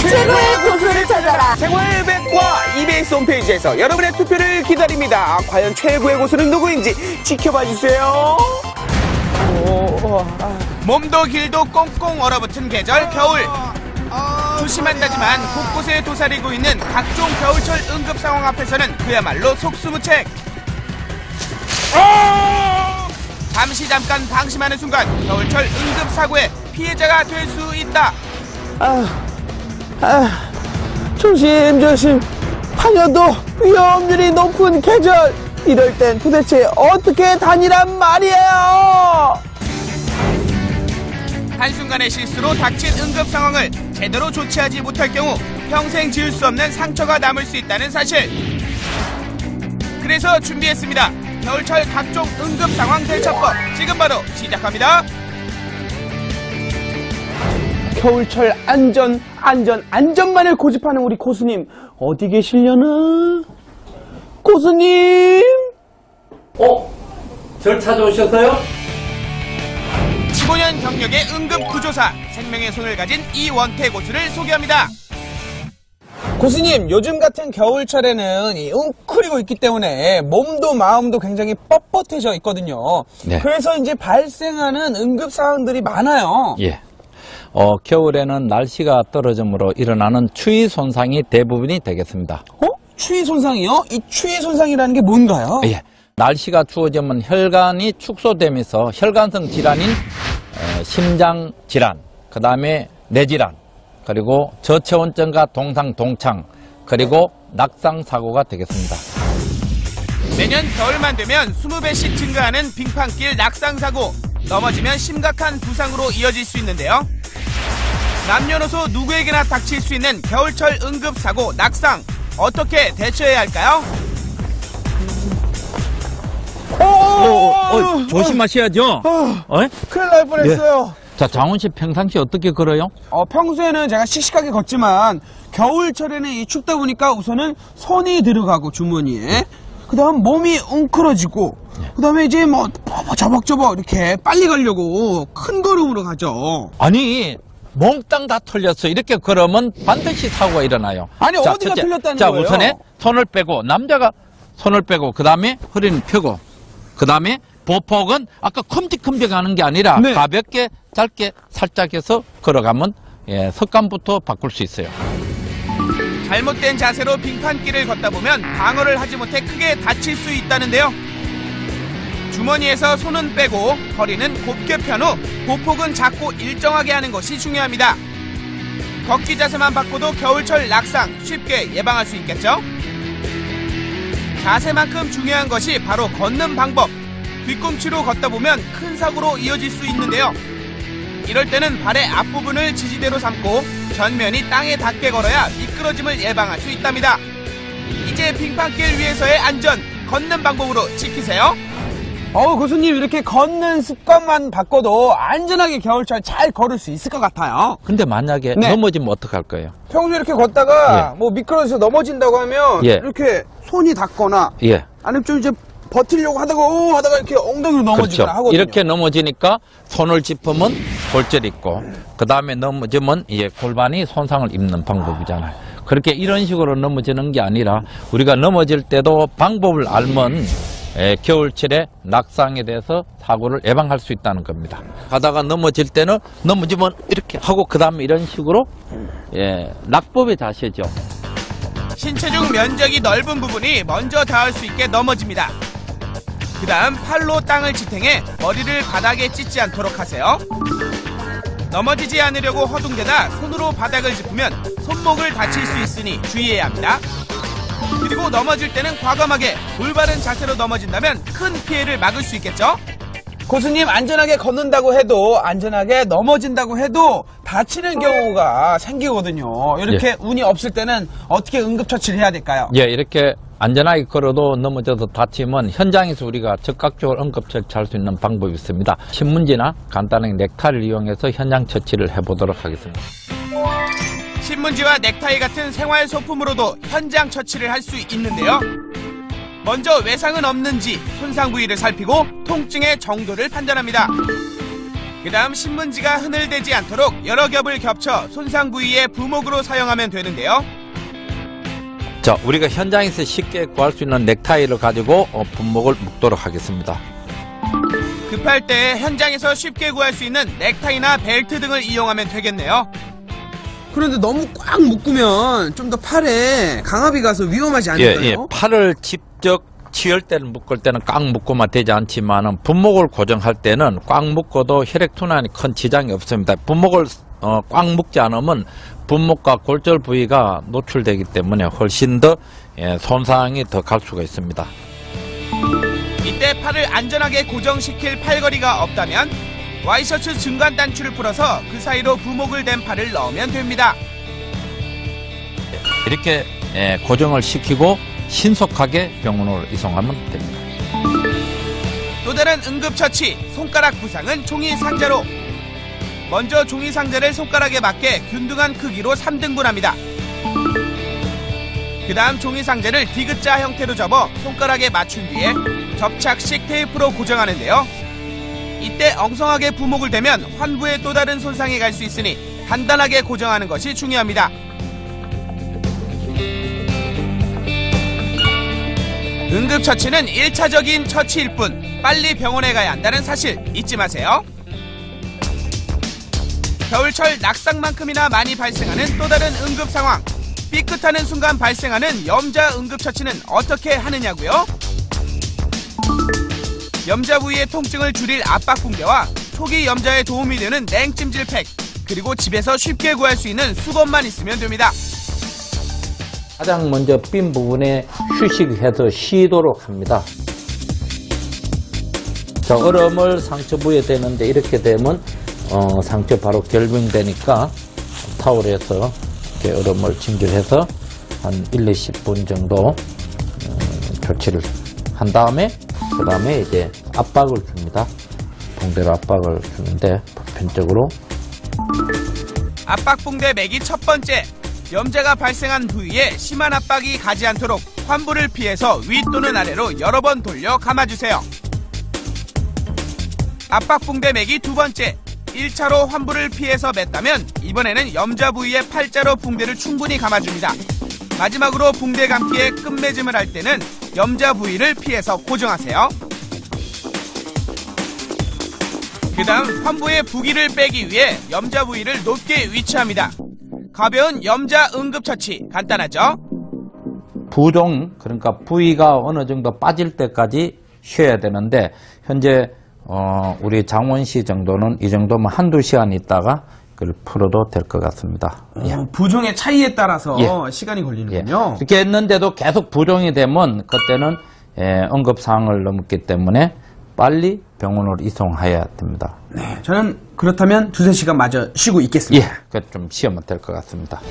최고의 고수를 찾아라. 생활백과 EBS 홈페이지에서 여러분의 투표를 기다립니다. 과연 최고의 고수는 누구인지 지켜봐 주세요. 몸도 길도 꽁꽁 얼어붙은 계절 겨울. 조심한다지만 곳곳에 도사리고 있는 각종 겨울철 응급 상황 앞에서는 그야말로 속수무책. 잠깐 방심하는 순간 겨울철 응급 사고의 피해자가 될 수 있다. 조심. 파녀도 위험률이 높은 계절. 이럴 땐 도대체 어떻게 다니란 말이에요? 한순간의 실수로 닥친 응급 상황을 제대로 조치하지 못할 경우 평생 지울 수 없는 상처가 남을 수 있다는 사실. 그래서 준비했습니다. 겨울철 각종 응급 상황 대처법 지금 바로 시작합니다. 겨울철 안전만을 고집하는 우리 고수님 어디 계시려나? 고수님! 절 찾아오셨어요? 15년 경력의 응급구조사, 생명의 손을 가진 이원태 고수를 소개합니다. 고수님, 요즘 같은 겨울철에는 웅크리고 있기 때문에 몸도 마음도 굉장히 뻣뻣해져 있거든요. 네. 그래서 이제 발생하는 응급 상황들이 많아요. 예. 겨울에는 날씨가 떨어짐으로 일어나는 추위 손상이 대부분이 되겠습니다. 추위 손상이요? 이 추위 손상이라는 게 뭔가요? 예. 날씨가 추워지면 혈관이 축소되면서 혈관성 질환인 심장 질환, 그 다음에 뇌질환, 그리고 저체온증과 동상, 그리고 낙상 사고가 되겠습니다. 매년 겨울만 되면 20배씩 증가하는 빙판길 낙상 사고, 넘어지면 심각한 부상으로 이어질 수 있는데요. 남녀노소 누구에게나 닥칠 수 있는 겨울철 응급 사고 낙상, 어떻게 대처해야 할까요? 조심하셔야죠. 큰일 날 뻔했어요. 자, 장훈 씨 평상시 어떻게 걸어요? 평소에는 제가 씩씩하게 걷지만 겨울철에는 이 춥다 보니까 우선은 손이 들어가고 주머니에, 그다음 몸이 웅크러지고, 그다음에 이제 뭐 저벅저벅 이렇게 빨리 가려고 큰 걸음으로 가죠. 아니, 몽땅 다 틀렸어. 이렇게 걸으면 반드시 사고가 일어나요. 아니, 어디가 틀렸다는 자, 거예요? 우선에 손을 빼고, 남자가 손을 빼고, 그 다음에 허리는 펴고, 그 다음에 보폭은 아까 큼직큼직 하는 게 아니라 네. 가볍게, 짧게, 살짝 해서 걸어가면 습관부터 바꿀 수 있어요. 잘못된 자세로 빙판길을 걷다 보면 방어를 하지 못해 크게 다칠 수 있다는데요. 주머니에서 손은 빼고 허리는 곱게 편 후 보폭은 작고 일정하게 하는 것이 중요합니다. 걷기 자세만 바꿔도 겨울철 낙상 쉽게 예방할 수 있겠죠? 자세만큼 중요한 것이 바로 걷는 방법. 뒤꿈치로 걷다 보면 큰 사고로 이어질 수 있는데요. 이럴 때는 발의 앞부분을 지지대로 삼고 전면이 땅에 닿게 걸어야 미끄러짐을 예방할 수 있답니다. 이제 빙판길 위에서의 안전, 걷는 방법으로 지키세요. 교수님, 이렇게 걷는 습관만 바꿔도 안전하게 겨울철 잘 걸을 수 있을 것 같아요. 근데 만약에 넘어지면 어떡할 거예요? 평소에 이렇게 걷다가 미끄러져서 넘어진다고 하면 이렇게 손이 닿거나 아니면 좀 이제 버티려고 하다가 이렇게 엉덩이로 넘어지거나 하거든요. 이렇게 넘어지니까 손을 짚으면 골절이 있고, 그 다음에 넘어지면 골반이 손상을 입는 방법이잖아요. 그렇게 이런 식으로 넘어지는 게 아니라 우리가 넘어질 때도 방법을 알면 겨울철에 낙상에 대해서 사고를 예방할 수 있다는 겁니다. 가다가 넘어질 때는 넘어지면 이렇게 하고 그 다음에 이런 식으로 낙법의 자세죠. 신체 중 면적이 넓은 부분이 먼저 닿을 수 있게 넘어집니다. 그 다음 팔로 땅을 지탱해 머리를 바닥에 찢지 않도록 하세요. 넘어지지 않으려고 허둥대다 손으로 바닥을 짚으면 손목을 다칠 수 있으니 주의해야 합니다. 그리고 넘어질 때는 과감하게 올바른 자세로 넘어진다면 큰 피해를 막을 수 있겠죠? 고수님, 안전하게 걷는다고 해도, 안전하게 넘어진다고 해도 다치는 경우가 생기거든요. 이렇게 운이 없을 때는 어떻게 응급처치를 해야 될까요? 이렇게 안전하게 걸어도 넘어져서 다치면 현장에서 우리가 즉각적으로 응급처치할 수 있는 방법이 있습니다. 신문지나 간단하게 넥타이를 이용해서 현장 처치를 해보도록 하겠습니다. 신문지와 넥타이 같은 생활 소품으로도 현장 처치를 할 수 있는데요. 먼저 외상은 없는지 손상 부위를 살피고 통증의 정도를 판단합니다. 그 다음 신문지가 흐늘대지 않도록 여러 겹을 겹쳐 손상 부위에 부목으로 사용하면 되는데요. 자, 우리가 현장에서 쉽게 구할 수 있는 넥타이를 가지고 분목을 묶도록 하겠습니다. 급할 때 현장에서 쉽게 구할 수 있는 넥타이나 벨트 등을 이용하면 되겠네요. 그런데 너무 꽉 묶으면 좀 더 팔에 강압이 가서 위험하지 않을까요? 예, 팔을 직접 치열 때는 묶을 때는 꽉 묶으면 되지 않지만 분목을 고정할 때는 꽉 묶어도 혈액순환이 큰 지장이 없습니다. 분목을 꽉 묶지 않으면 분목과 골절 부위가 노출되기 때문에 훨씬 더 손상이 더 갈 수가 있습니다. 이때 팔을 안전하게 고정시킬 팔걸이가 없다면 와이셔츠 중간 단추를 풀어서 그 사이로 부목을 댄 팔을 넣으면 됩니다. 이렇게 고정을 시키고 신속하게 병원으로 이송하면 됩니다. 또 다른 응급처치, 손가락 부상은 종이상자로. 먼저 종이상자를 손가락에 맞게 균등한 크기로 3등분합니다. 그 다음 종이상자를 디귿자 형태로 접어 손가락에 맞춘 뒤에 접착식 테이프로 고정하는데요. 이때 엉성하게 부목을 대면 환부에 또 다른 손상이 갈 수 있으니 단단하게 고정하는 것이 중요합니다. 응급처치는 1차적인 처치일 뿐 빨리 병원에 가야 한다는 사실 잊지 마세요. 겨울철 낙상만큼이나 많이 발생하는 또 다른 응급 상황. 삐끗하는 순간 발생하는 염자 응급처치는 어떻게 하느냐고요? 염자 부위의 통증을 줄일 압박붕대와 초기 염자에 도움이 되는 냉찜질팩, 그리고 집에서 쉽게 구할 수 있는 수건만 있으면 됩니다. 가장 먼저 삔 부분에 휴식해서 쉬도록 합니다. 자, 얼음을 상처 부위에 대는데 이렇게 되면 상처 바로 결빙되니까 타올에서 이렇게 얼음을 찜질해서 한 1-20분 정도 조치를 한 다음에 그 다음에 이제 압박을 줍니다. 붕대로 압박을 주는데 보편적으로 압박붕대 매기 첫 번째. 염자가 발생한 부위에 심한 압박이 가지 않도록 환부를 피해서 위 또는 아래로 여러 번 돌려 감아주세요. 압박붕대 매기 두 번째. 1차로 환부를 피해서 맸다면 이번에는 염자 부위에 팔자로 붕대를 충분히 감아줍니다. 마지막으로 붕대 감기에 끝맺음을 할 때는 염자 부위를 피해서 고정하세요. 그 다음 환부의 부기를 빼기 위해 염자 부위를 높게 위치합니다. 가벼운 염자 응급처치 간단하죠? 부종, 그러니까 부위가 어느 정도 빠질 때까지 쉬어야 되는데 현재 우리 장원시 정도는 이 정도면 한두 시간 있다가 그걸 풀어도 될 것 같습니다. 부종의 차이에 따라서 예. 시간이 걸리는군요. 이렇게 했는데도 계속 부종이 되면 그때는 응급사항을 넘었기 때문에 빨리 병원으로 이송해야 됩니다. 네, 저는 그렇다면 2-3시간 마저 쉬고 있겠습니다. 예, 좀 쉬면 될 것 같습니다.